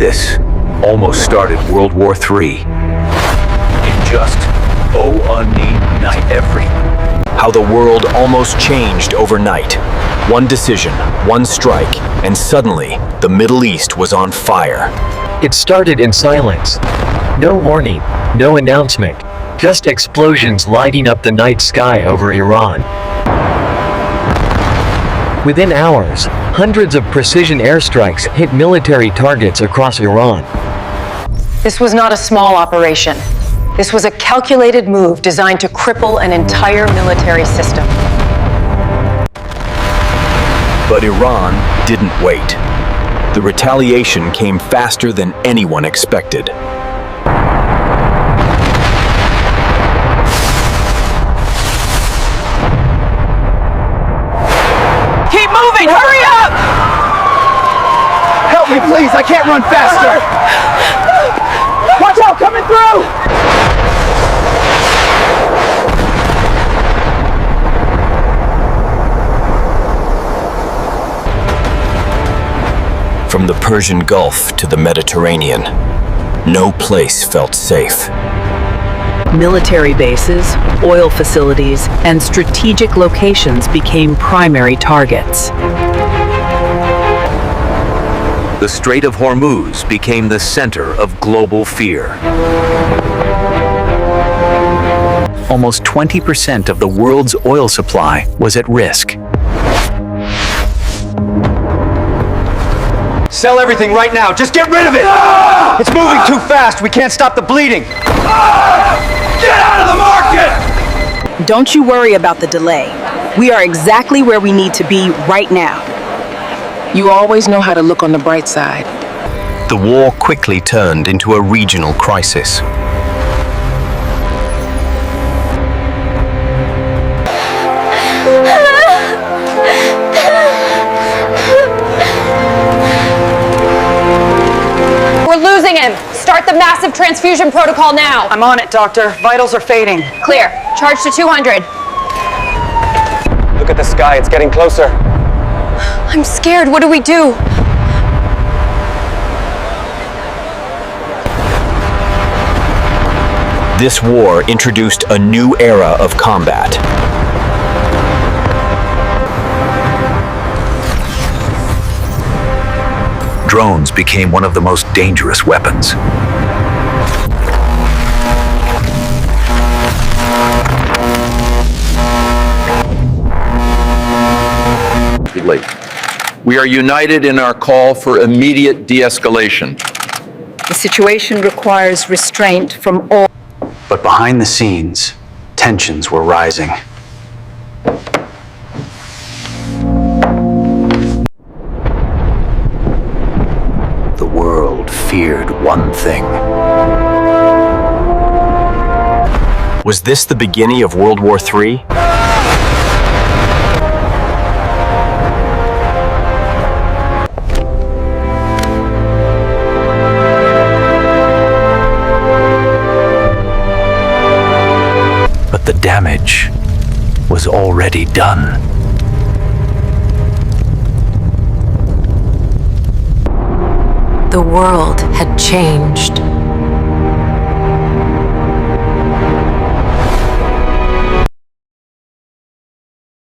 This almost started World War III. In just how the world almost changed overnight. One decision, one strike, and suddenly the Middle East was on fire. It started in silence. No warning, no announcement, just explosions lighting up the night sky over Iran. Within hours, hundreds of precision airstrikes hit military targets across Iran. This was not a small operation. This was a calculated move designed to cripple an entire military system. But Iran didn't wait. The retaliation came faster than anyone expected. Keep moving! Hurry up! Help me, please! I can't run faster! Watch out! Coming through! From the Persian Gulf to the Mediterranean, no place felt safe. Military bases, oil facilities, and strategic locations became primary targets. The Strait of Hormuz became the center of global fear. Almost 20% of the world's oil supply was at risk. Sell everything right now. Just get rid of it! It's moving too fast. We can't stop the bleeding. Get out of the market! Don't you worry about the delay. We are exactly where we need to be right now. You always know how to look on the bright side. The war quickly turned into a regional crisis. We're losing him. Start the massive transfusion protocol now. I'm on it, Doctor. Vitals are fading. Clear. Charge to 200. Look at the sky. It's getting closer. I'm scared. What do we do? This war introduced a new era of combat. Drones became one of the most dangerous weapons. We are united in our call for immediate de-escalation. The situation requires restraint from all. But behind the scenes, tensions were rising. The world feared one thing. Was this the beginning of World War III? But the damage was already done. The world had changed.